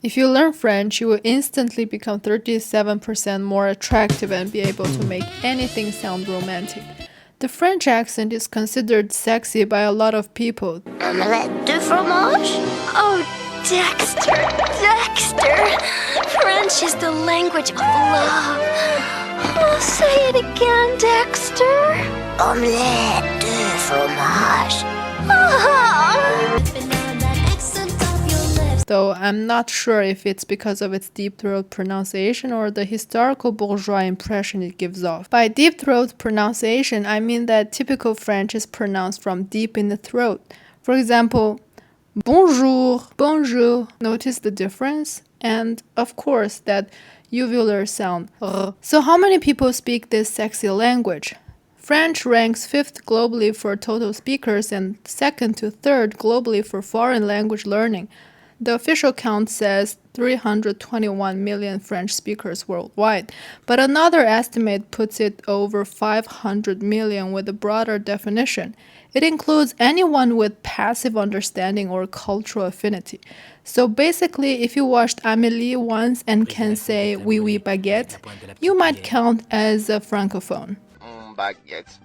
If you learn French, you will instantly become 37% more attractive and be able to make anything sound romantic. The French accent is considered sexy by a lot of people. Omelette de fromage? Oh, Dexter, French is the language of love. Oh, say it again, Dexter. Omelette de fromage. Though I'm not sure if it's because of its deep throat pronunciation or the historical bourgeois impression it gives off. By deep throat pronunciation, I mean that typical French is pronounced from deep in the throat. For example, bonjour, bonjour. Notice the difference? And of course, that uvular sound. So how many people speak this sexy language? French ranks 5th globally for total speakers and 2nd to 3rd globally for foreign language learning. The official count says 321 million French speakers worldwide, but another estimate puts it over 500 million with a broader definition. It includes anyone with passive understanding or cultural affinity. So basically, if you watched Amélie once and can say oui oui baguette, you might count as a francophone. Baguette.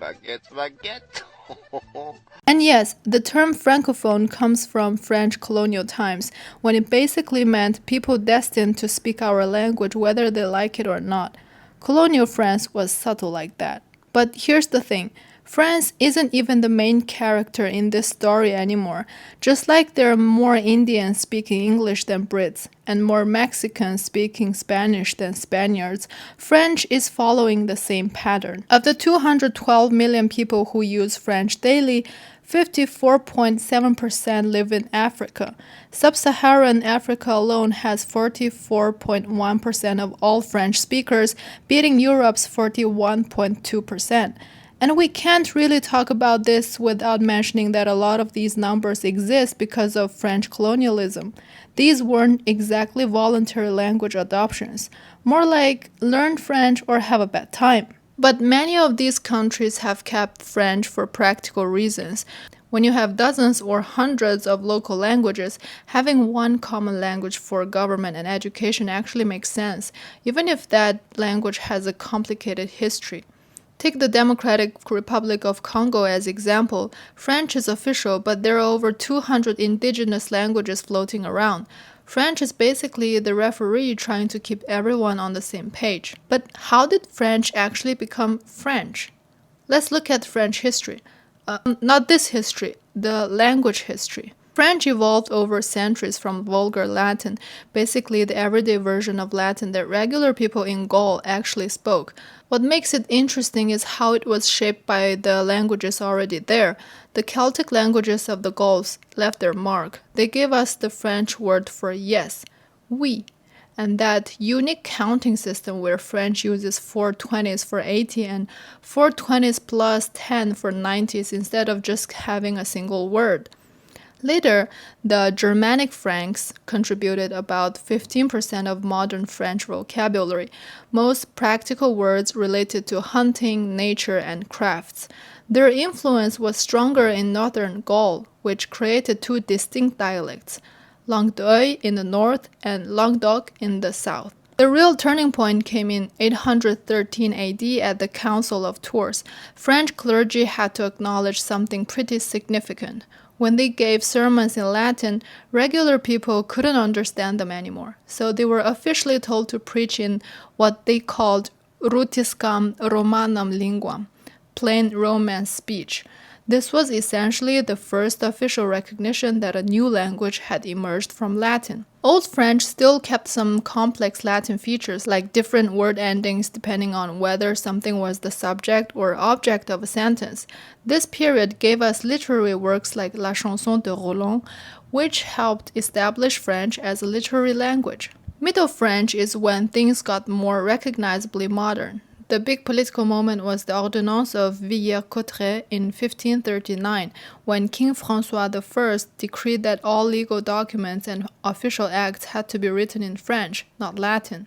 And yes, the term francophone comes from French colonial times, when it basically meant people destined to speak our language whether they like it or not. Colonial France was subtle like that. But here's the thing. France isn't even the main character in this story anymore. Just like there are more Indians speaking English than Brits, and more Mexicans speaking Spanish than Spaniards, French is following the same pattern. Of the 212 million people who use French daily, 54.7% live in Africa. Sub-Saharan Africa alone has 44.1% of all French speakers, beating Europe's 41.2%. And we can't really talk about this without mentioning that a lot of these numbers exist because of French colonialism. These weren't exactly voluntary language adoptions, more like learn French or have a bad time. But many of these countries have kept French for practical reasons. When you have dozens or hundreds of local languages, having one common language for government and education actually makes sense, even if that language has a complicated history. Take the Democratic Republic of Congo as example. French is official, but there are over 200 indigenous languages floating around. French is basically the referee trying to keep everyone on the same page. But how did French actually become French? Let's look at French history. Not this history, the language history. French evolved over centuries from Vulgar Latin, basically the everyday version of Latin that regular people in Gaul actually spoke. What makes it interesting is how it was shaped by the languages already there. The Celtic languages of the Gauls left their mark. They gave us the French word for yes, oui, and that unique counting system where French uses 420s for 80 and 420s plus 10 for 90s instead of just having a single word. Later, the Germanic Franks contributed about 15% of modern French vocabulary, most practical words related to hunting, nature, and crafts. Their influence was stronger in northern Gaul, which created two distinct dialects, Languedoc in the north and Languedoc in the south. The real turning point came in 813 AD at the Council of Tours. French clergy had to acknowledge something pretty significant. When they gave sermons in Latin, regular people couldn't understand them anymore, so they were officially told to preach in what they called rutiscam Romanam linguam, plain Roman speech. This was essentially the first official recognition that a new language had emerged from Latin. Old French still kept some complex Latin features like different word endings depending on whether something was the subject or object of a sentence. This period gave us literary works like La Chanson de Roland, which helped establish French as a literary language. Middle French is when things got more recognizably modern. The big political moment was the Ordonnance of Villers-Cotterêts in 1539, when King François I decreed that all legal documents and official acts had to be written in French, not Latin.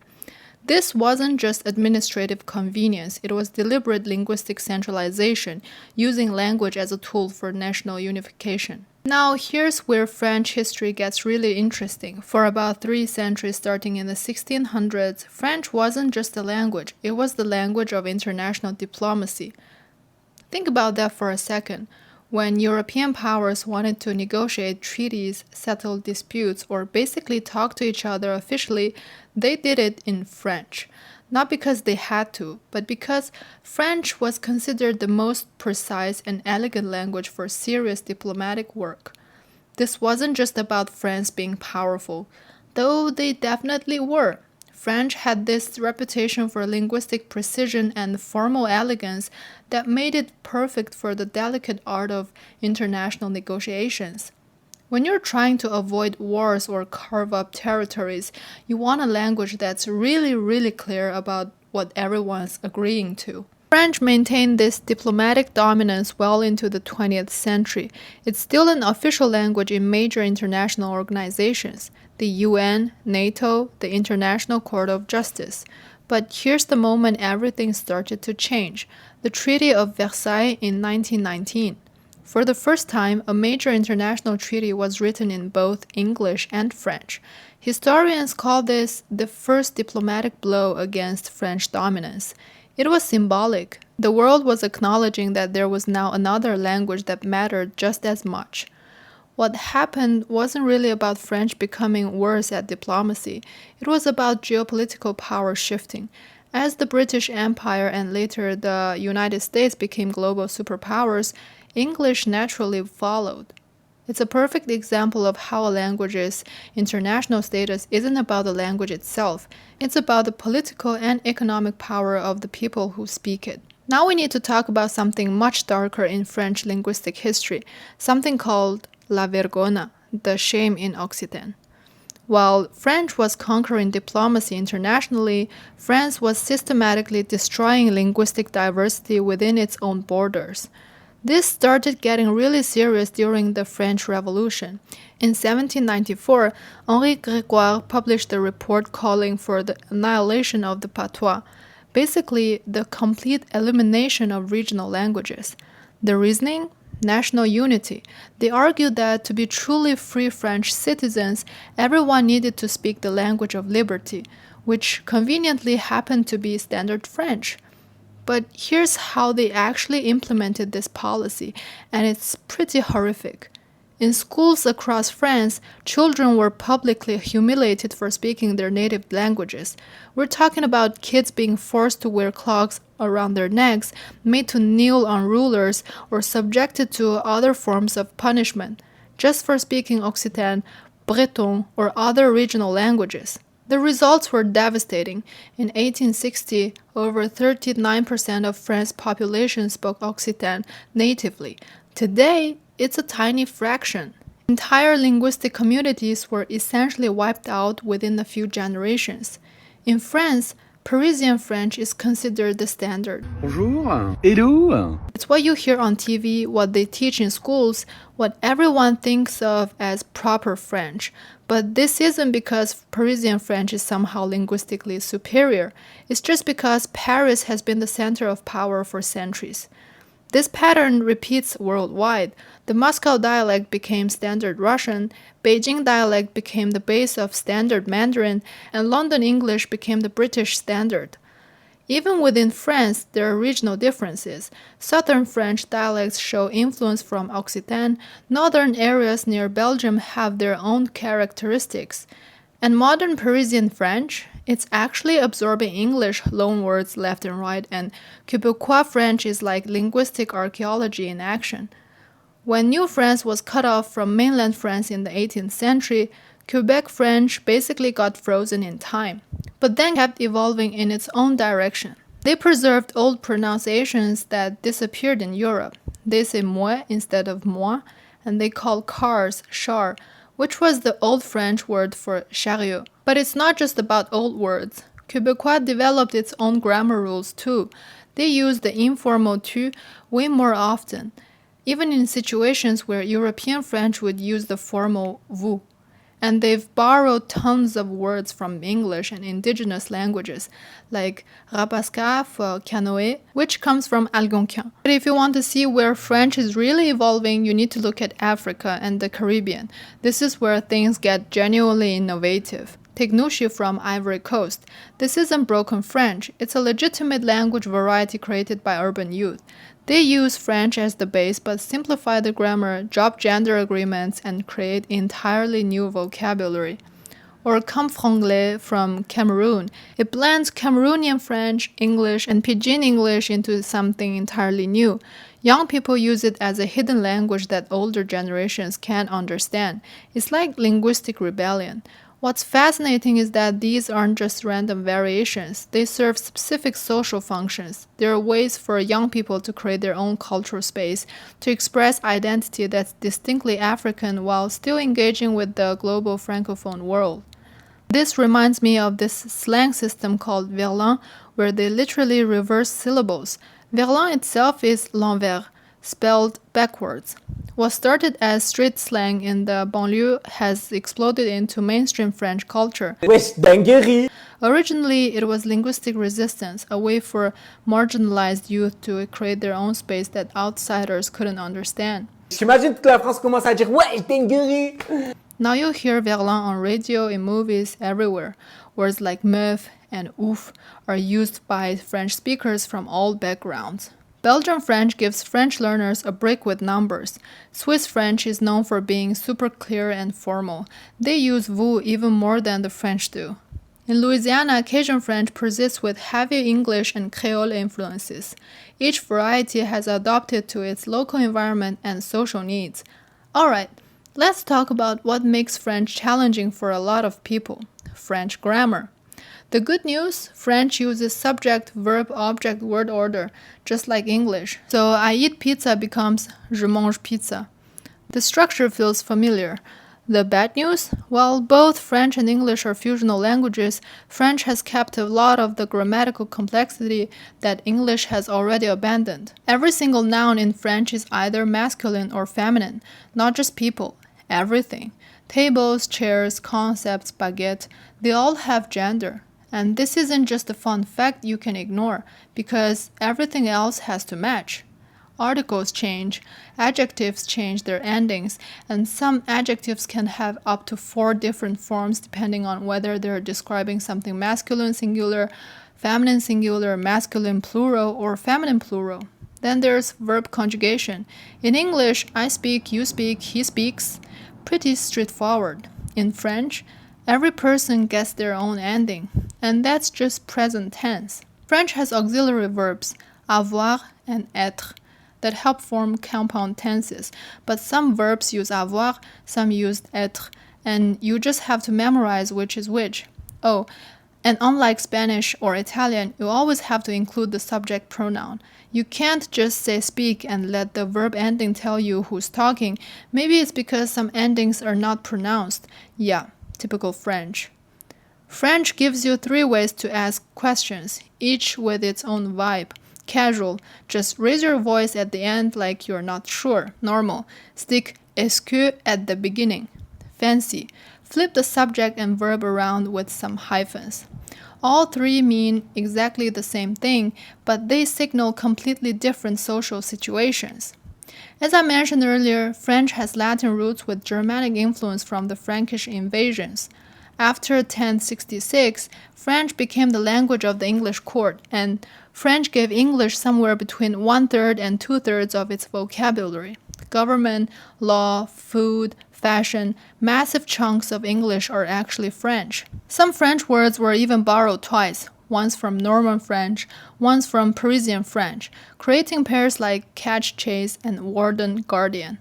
This wasn't just administrative convenience, it was deliberate linguistic centralization, using language as a tool for national unification. Now, here's where French history gets really interesting. For about 3 centuries, starting in the 1600s, French wasn't just a language, it was the language of international diplomacy. Think about that for a second. When European powers wanted to negotiate treaties, settle disputes, or basically talk to each other officially, they did it in French. Not because they had to, but because French was considered the most precise and elegant language for serious diplomatic work. This wasn't just about France being powerful, though they definitely were. French had this reputation for linguistic precision and formal elegance that made it perfect for the delicate art of international negotiations. When you're trying to avoid wars or carve up territories, you want a language that's really clear about what everyone's agreeing to. French maintained this diplomatic dominance well into the 20th century. It's still an official language in major international organizations, the UN, NATO, the International Court of Justice. But here's the moment everything started to change: the Treaty of Versailles in 1919. For the first time, a major international treaty was written in both English and French. Historians call this the first diplomatic blow against French dominance. It was symbolic. The world was acknowledging that there was now another language that mattered just as much. What happened wasn't really about French becoming worse at diplomacy. It was about geopolitical power shifting. As the British Empire and later the United States became global superpowers, English naturally followed. It's a perfect example of how a language's international status isn't about the language itself. It's about the political and economic power of the people who speak it. Now we need to talk about something much darker in French linguistic history, something called la vergogne, the shame in Occitan. While French was conquering diplomacy internationally, France was systematically destroying linguistic diversity within its own borders. This started getting really serious during the French Revolution. In 1794, Henri Grégoire published a report calling for the annihilation of the patois, basically the complete elimination of regional languages. The reasoning? National unity. They argued that to be truly free French citizens, everyone needed to speak the language of liberty, which conveniently happened to be Standard French. But here's how they actually implemented this policy, and it's pretty horrific. In schools across France, children were publicly humiliated for speaking their native languages. We're talking about kids being forced to wear clogs around their necks, made to kneel on rulers, or subjected to other forms of punishment, just for speaking Occitan, Breton, or other regional languages. The results were devastating. In 1860, over 39% of France's population spoke Occitan natively. Today, it's a tiny fraction. Entire linguistic communities were essentially wiped out within a few generations. In France, Parisian French is considered the standard. Bonjour. Hello. It's what you hear on TV, what they teach in schools, what everyone thinks of as proper French. But this isn't because Parisian French is somehow linguistically superior. It's just because Paris has been the center of power for centuries. This pattern repeats worldwide. The Moscow dialect became Standard Russian, Beijing dialect became the base of Standard Mandarin, and London English became the British standard. Even within France, there are regional differences. Southern French dialects show influence from Occitan, northern areas near Belgium have their own characteristics. And modern Parisian French, it's actually absorbing English loanwords left and right, and Quebecois French is like linguistic archaeology in action. When New France was cut off from mainland France in the 18th century, Quebec French basically got frozen in time, but then kept evolving in its own direction. They preserved old pronunciations that disappeared in Europe. They say moi instead of moi, and they call cars char, which was the Old French word for chariot. But it's not just about old words. Quebecois developed its own grammar rules too. They use the informal tu way more often, even in situations where European French would use the formal vous. And they've borrowed tons of words from English and indigenous languages, like rabasca for canoe, which comes from Algonquin. But if you want to see where French is really evolving, you need to look at Africa and the Caribbean. This is where things get genuinely innovative. Take Nushi from Ivory Coast. This isn't broken French, it's a legitimate language variety created by urban youth. They use French as the base but simplify the grammar, drop gender agreements, and create entirely new vocabulary. Or Comme Franglais from Cameroon. It blends Cameroonian French, English, and Pidgin English into something entirely new. Young people use it as a hidden language that older generations can't understand. It's like linguistic rebellion. What's fascinating is that these aren't just random variations. They serve specific social functions. They are ways for young people to create their own cultural space, to express identity that's distinctly African while still engaging with the global francophone world. This reminds me of this slang system called verlan, where they literally reverse syllables. Verlan itself is l'envers, spelled backwards. What started as street slang in the banlieue has exploded into mainstream French culture. Wesh, dinguerie! Originally, it was linguistic resistance, a way for marginalized youth to create their own space that outsiders couldn't understand. J'imagine toute la France commence à dire wesh, dinguerie! Now you hear verlan on radio, in movies, everywhere. Words like meuf and ouf are used by French speakers from all backgrounds. Belgian French gives French learners a break with numbers. Swiss French is known for being super clear and formal. They use vous even more than the French do. In Louisiana, Cajun French persists with heavy English and Creole influences. Each variety has adapted to its local environment and social needs. Alright, let's talk about what makes French challenging for a lot of people: French grammar. The good news, French uses subject, verb, object, word order, just like English. So I eat pizza becomes je mange pizza. The structure feels familiar. The bad news? While both French and English are fusional languages, French has kept a lot of the grammatical complexity that English has already abandoned. Every single noun in French is either masculine or feminine, not just people, everything. Tables, chairs, concepts, baguette, they all have gender. And this isn't just a fun fact you can ignore, because everything else has to match. Articles change, adjectives change their endings, and some adjectives can have up to 4 different forms depending on whether they're describing something masculine singular, feminine singular, masculine plural, or feminine plural. Then there's verb conjugation. In English, I speak, you speak, he speaks. Pretty straightforward. In French, every person gets their own ending, and that's just present tense. French has auxiliary verbs, avoir and être, that help form compound tenses, but some verbs use avoir, some use être, and you just have to memorize which is which. Oh, and unlike Spanish or Italian, you always have to include the subject pronoun. You can't just say speak and let the verb ending tell you who's talking. Maybe it's because some endings are not pronounced. Yeah, typical French. French gives you 3 ways to ask questions, each with its own vibe. Casual, just raise your voice at the end like you're not sure. Normal, stick est-ce que at the beginning. Fancy, flip the subject and verb around with some hyphens. All 3 mean exactly the same thing, but they signal completely different social situations. As I mentioned earlier, French has Latin roots with Germanic influence from the Frankish invasions. After 1066, French became the language of the English court, and French gave English somewhere between 1/3 and 2/3 of its vocabulary. Government, law, food, fashion, massive chunks of English are actually French. Some French words were even borrowed twice, once from Norman French, once from Parisian French, creating pairs like catch, chase, and warden, guardian.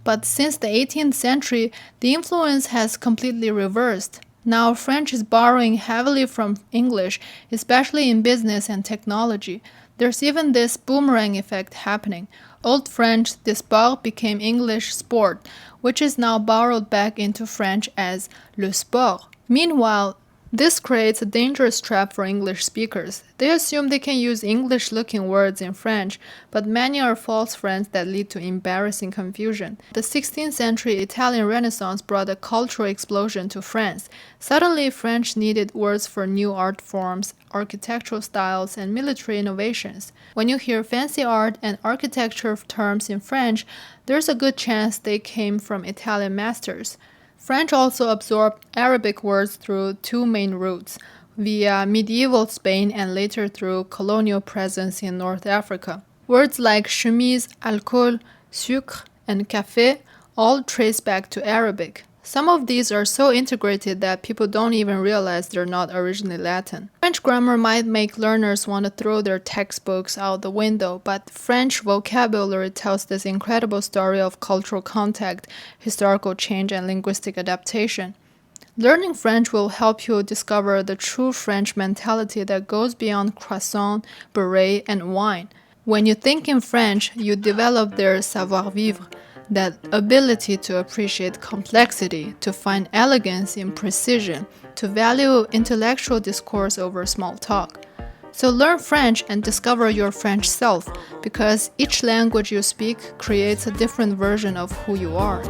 But since the 18th century, the influence has completely reversed. Now French is borrowing heavily from English, especially in business and technology. There's even this boomerang effect happening. Old French sport became English sport, which is now borrowed back into French as le sport. Meanwhile, This creates a dangerous trap for English speakers. They assume they can use English-looking words in French, but many are false friends that lead to embarrassing confusion. The 16th century Italian Renaissance brought a cultural explosion to France. Suddenly, French needed words for new art forms, architectural styles, and military innovations. When you hear fancy art and architecture terms in French, there's a good chance they came from Italian masters. French also absorbed Arabic words through two main routes, via medieval Spain and later through colonial presence in North Africa. Words like chemise, alcool, sucre, and café all trace back to Arabic. Some of these are so integrated that people don't even realize they're not originally Latin. French grammar might make learners want to throw their textbooks out the window, but French vocabulary tells this incredible story of cultural contact, historical change, and linguistic adaptation. Learning French will help you discover the true French mentality that goes beyond croissant, beret, and wine. When you think in French, you develop their savoir-vivre, that ability to appreciate complexity, to find elegance in precision, to value intellectual discourse over small talk. So learn French and discover your French self, because each language you speak creates a different version of who you are.